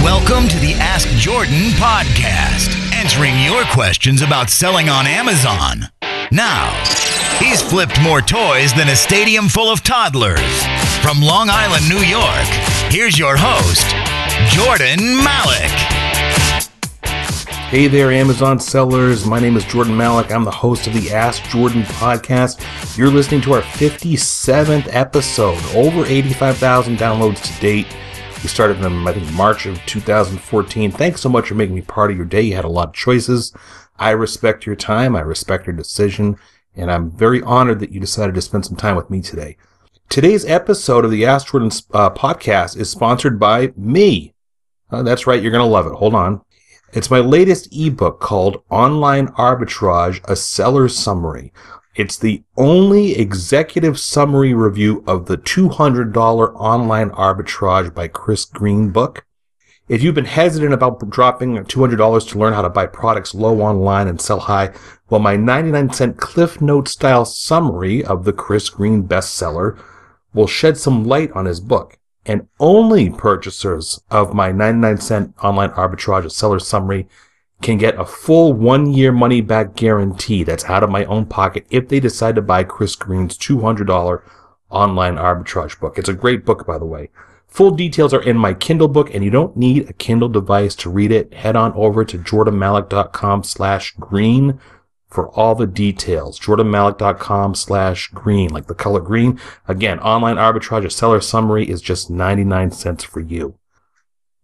Welcome to the Ask Jordan podcast, answering your questions about selling on Amazon. Now, he's flipped more toys than a stadium full of toddlers. From Long Island, New York, here's your host, Jordan Malik. Hey there, Amazon sellers. My name is Jordan Malik. I'm the host of the Ask Jordan podcast. You're listening to our 57th episode, over 85,000 downloads to date. We started in, I think, March of 2014. Thanks so much for making me part of your day. You had a lot of choices. I respect your time. I respect your decision. And I'm very honored that you decided to spend some time with me today. Today's episode of the Ask Jordan podcast is sponsored by me. That's right. You're going to love it. Hold on. It's my latest ebook called Online Arbitrage, A Seller's Summary. It's the only executive summary review of the $200 Online Arbitrage by Chris Green book. If you've been hesitant about dropping $200 to learn how to buy products low online and sell high, well, my 99-cent Cliff Note style summary of the Chris Green bestseller will shed some light on his book. And only purchasers of my 99-cent Online Arbitrage, A Seller's Summary, can get a full 1-year money-back guarantee that's out of my own pocket if they decide to buy Chris Green's $200 Online Arbitrage book. It's a great book, by the way. Full details are in my Kindle book, and you don't need a Kindle device to read it. Head on over to jordanmalik.com/green for all the details. jordanmalik.com/green, like the color green. Again, Online Arbitrage, A Seller's Summary is just 99 cents for you.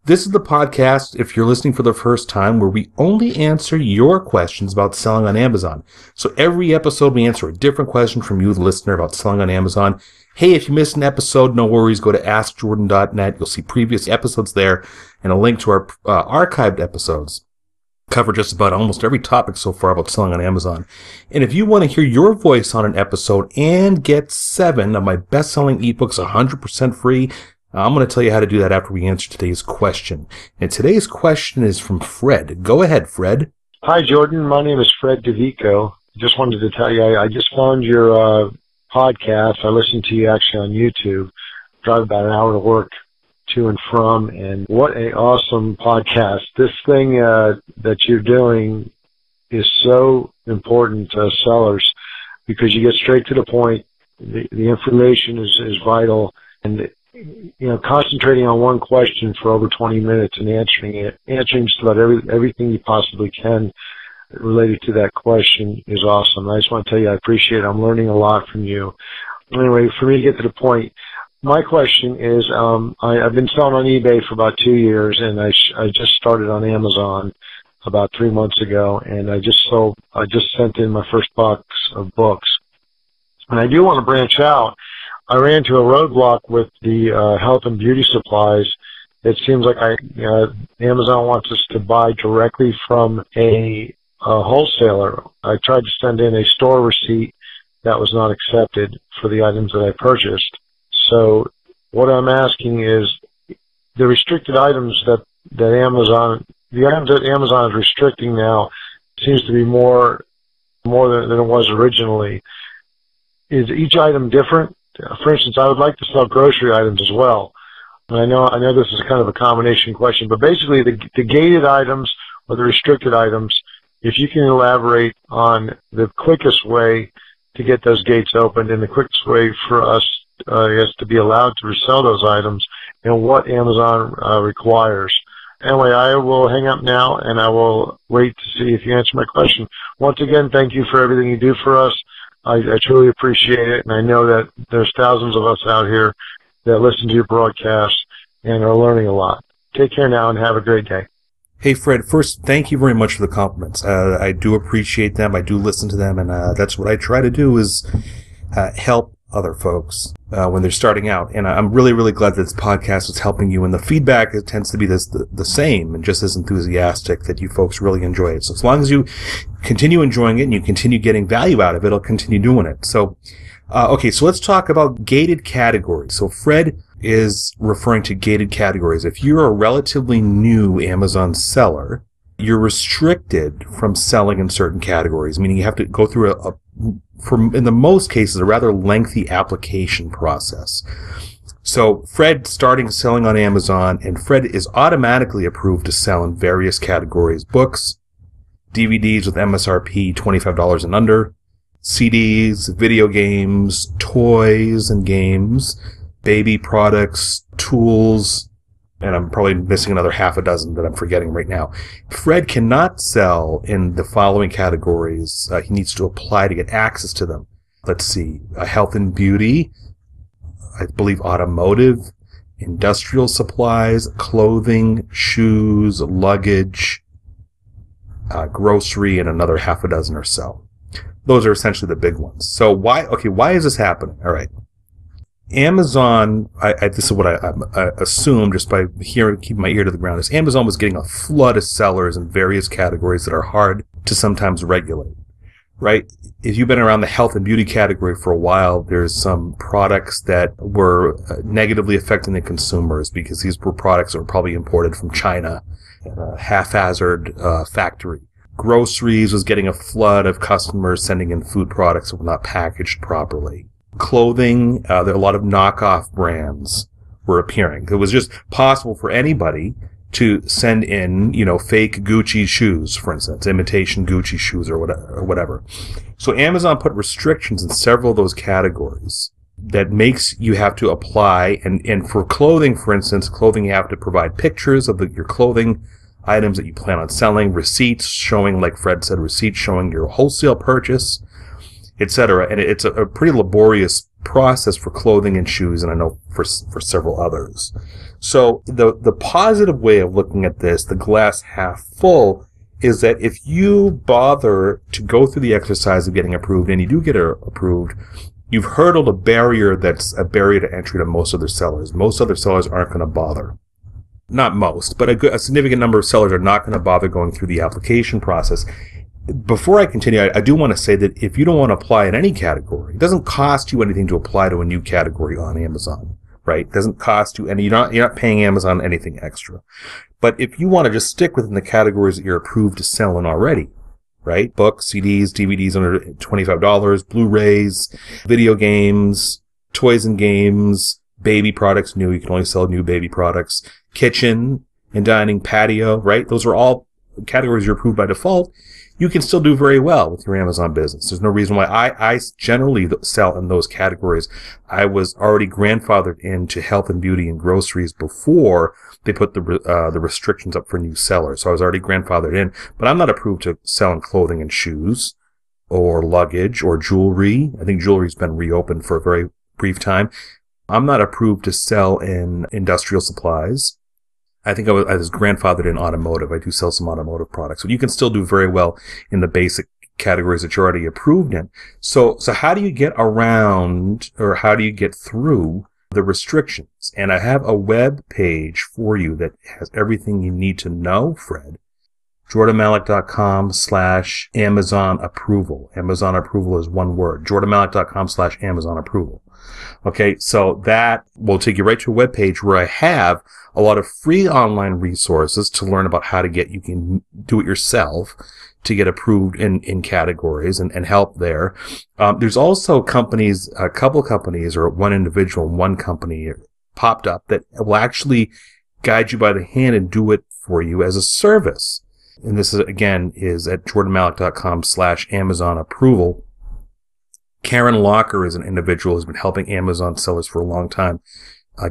This is the podcast, if you're listening for the first time, where we only answer your questions about selling on Amazon. So every episode we answer a different question from you, the listener, about selling on Amazon. Hey, if you missed an episode, no worries. Go to AskJordan.net. You'll see previous episodes there and a link to our archived episodes. Cover just about almost every topic so far about selling on Amazon. And if you want to hear your voice on an episode and get 7 of my best-selling ebooks 100% free, I'm going to tell you how to do that after we answer today's question. And today's question is from Fred. Go ahead, Fred. Hi, Jordan. My name is Fred DeVico. Just wanted to tell you, I just found your podcast. I listened to you actually on YouTube. Drive about an hour to work to and from, and what an awesome podcast. This thing that you're doing is so important to sellers because you get straight to the point. The information is vital, and concentrating on one question for over 20 minutes and answering just about everything you possibly can related to that question is awesome. I just want to tell you I appreciate it. I'm learning a lot from you. Anyway, for me to get to the point, my question is, I've been selling on eBay for about 2 years, and I just started on Amazon about 3 months ago, and I just sent in my first box of books. And I do want to branch out. I ran into a roadblock with the health and beauty supplies. It seems like Amazon wants us to buy directly from a wholesaler. I tried to send in a store receipt that was not accepted for the items that I purchased. So what I'm asking is the restricted items that Amazon is restricting now seems to be more than it was originally. Is each item different? For instance, I would like to sell grocery items as well. And I know this is kind of a combination question, but basically the gated items or the restricted items, if you can elaborate on the quickest way to get those gates opened and the quickest way for us to be allowed to resell those items and what Amazon requires. Anyway, I will hang up now and I will wait to see if you answer my question. Once again, thank you for everything you do for us. I truly appreciate it, and I know that there's thousands of us out here that listen to your broadcast and are learning a lot. Take care now and have a great day. Hey, Fred, first, thank you very much for the compliments. I do appreciate them. I do listen to them, and that's what I try to do is help other folks when they're starting out. And I'm really, really glad that this podcast is helping you, and the feedback tends to be the same and just as enthusiastic, that you folks really enjoy it. So as long as you continue enjoying it and you continue getting value out of it, I'll continue doing it. So, okay, so let's talk about gated categories. So Fred is referring to gated categories. If you're a relatively new Amazon seller, you're restricted from selling in certain categories, meaning you have to go through in the most cases, a rather lengthy application process. So Fred starting selling on Amazon, and Fred is automatically approved to sell in various categories: books, DVDs with MSRP $25 and under, CDs, video games, toys and games, baby products, tools, and I'm probably missing another half a dozen that I'm forgetting right now. Fred cannot sell in the following categories. He needs to apply to get access to them. Let's see, health and beauty, I believe automotive, industrial supplies, clothing, shoes, luggage, grocery, and another half a dozen or so. Those are essentially the big ones. So why is this happening? All right. Amazon, this is what I assume just by keeping my ear to the ground, is Amazon was getting a flood of sellers in various categories that are hard to sometimes regulate, right? If you've been around the health and beauty category for a while, there's some products that were negatively affecting the consumers because these were products that were probably imported from China, haphazard factory. Groceries was getting a flood of customers sending in food products that were not packaged properly. Clothing, there are a lot of knockoff brands were appearing. It was just possible for anybody to send in, fake Gucci shoes, for instance, imitation Gucci shoes or whatever. So Amazon put restrictions in several of those categories that makes you have to apply. And for clothing, for instance, you have to provide pictures of your clothing items that you plan on selling, receipts showing, like Fred said, receipts showing your wholesale purchase, etc. And it's a pretty laborious process for clothing and shoes, and I know for several others. So the positive way of looking at this, the glass half full, is that if you bother to go through the exercise of getting approved, and you do get approved, you've hurdled a barrier that's a barrier to entry to most other sellers. Most other sellers aren't going to bother. Not most, but a significant number of sellers are not going to bother going through the application process. Before I continue, I do want to say that if you don't want to apply in any category, it doesn't cost you anything to apply to a new category on Amazon, right? It doesn't cost you any, you're not paying Amazon anything extra. But if you want to just stick within the categories that you're approved to sell in already, right? Books, CDs, DVDs under $25, Blu-rays, video games, toys and games, baby products, new, you can only sell new baby products, kitchen and dining, patio, right? Those are all categories you're approved by default. You can still do very well with your Amazon business. There's no reason why. I generally sell in those categories. I was already grandfathered into health and beauty and groceries before they put the restrictions up for new sellers. So I was already grandfathered in, but I'm not approved to sell in clothing and shoes or luggage or jewelry. I think jewelry's been reopened for a very brief time. I'm not approved to sell in industrial supplies. I think I was grandfathered in automotive. I do sell some automotive products, but you can still do very well in the basic categories that you're already approved in. So how do you get around, or how do you get through the restrictions? And I have a web page for you that has everything you need to know, Fred. JordanMalik.com/Amazon approval. Amazon approval is one word. JordanMalik.com/Amazon approval. Okay, so that will take you right to a web page where I have a lot of free online resources to learn about how to you can do it yourself to get approved in categories and help there. There's also companies, a couple companies, or one individual, one company popped up that will actually guide you by the hand and do it for you as a service. And this is, again, is at JordanMalik.com/Amazon approval. Karen Locker is an individual who's been helping Amazon sellers for a long time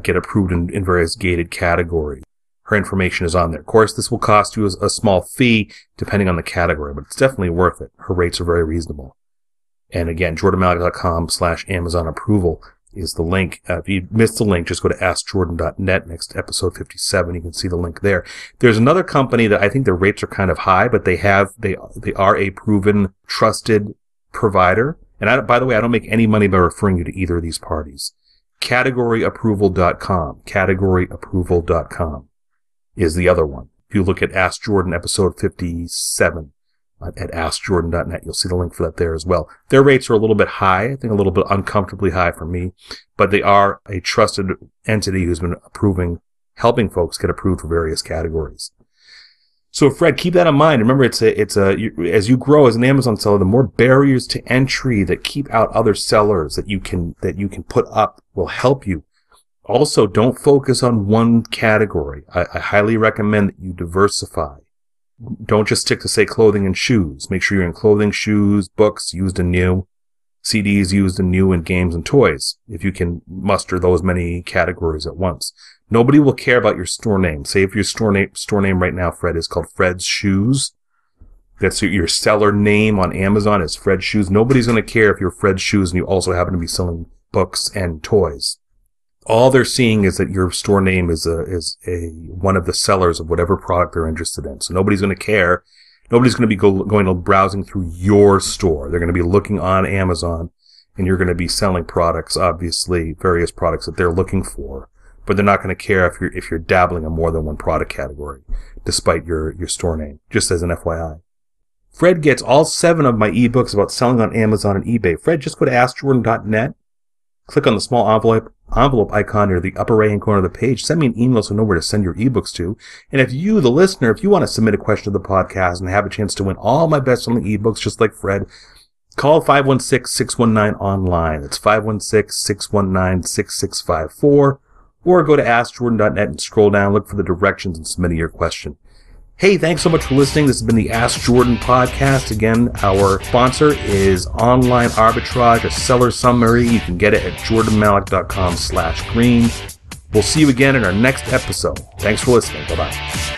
get approved in various gated categories. Her information is on there. Of course, this will cost you a small fee depending on the category, but it's definitely worth it. Her rates are very reasonable. And again, JordanMalik.com/Amazon approval is the link. If you missed the link, just go to AskJordan.net, next episode 57. You can see the link there. There's another company that I think their rates are kind of high, but they are a proven, trusted provider. And by the way, I don't make any money by referring you to either of these parties. CategoryApproval.com. CategoryApproval.com is the other one. If you look at Ask Jordan episode 57 at AskJordan.net, you'll see the link for that there as well. Their rates are a little bit high, I think a little bit uncomfortably high for me, but they are a trusted entity who's been helping folks get approved for various categories. So Fred, keep that in mind. Remember, as you grow as an Amazon seller, the more barriers to entry that keep out other sellers that you can put up will help you Also, don't focus on one category. I highly recommend that you diversify. Don't just stick to, say, clothing and shoes. Make sure you're in clothing, shoes, books, used and new, CDs, used and new, and games and toys, if you can muster those many categories at once. Nobody will care about your store name. Say if your store name right now, Fred, is called Fred's Shoes. That's your seller name on Amazon is Fred's Shoes. Nobody's going to care if you're Fred's Shoes and you also happen to be selling books and toys. All they're seeing is that your store name is one of the sellers of whatever product they're interested in. So nobody's going to care. Nobody's going to be going to browsing through your store. They're going to be looking on Amazon, and you're going to be selling products, obviously, various products that they're looking for. But they're not going to care if you're dabbling in more than one product category, despite your store name, just as an FYI. Fred gets all 7 of my ebooks about selling on Amazon and eBay. Fred, just go to AskJordan.net, click on the small envelope icon near the upper right-hand corner of the page. Send me an email so I know where to send your ebooks to. And if you, the listener, if you want to submit a question to the podcast and have a chance to win all my best-selling ebooks just like Fred, call 516-619-ONLINE. That's 516-619-6654. Or go to AskJordan.net and scroll down, look for the directions, and submit your question. Hey, thanks so much for listening. This has been the Ask Jordan podcast. Again, our sponsor is Online Arbitrage, a seller summary. You can get it at jordanmalik.com/green. We'll see you again in our next episode. Thanks for listening. Bye-bye.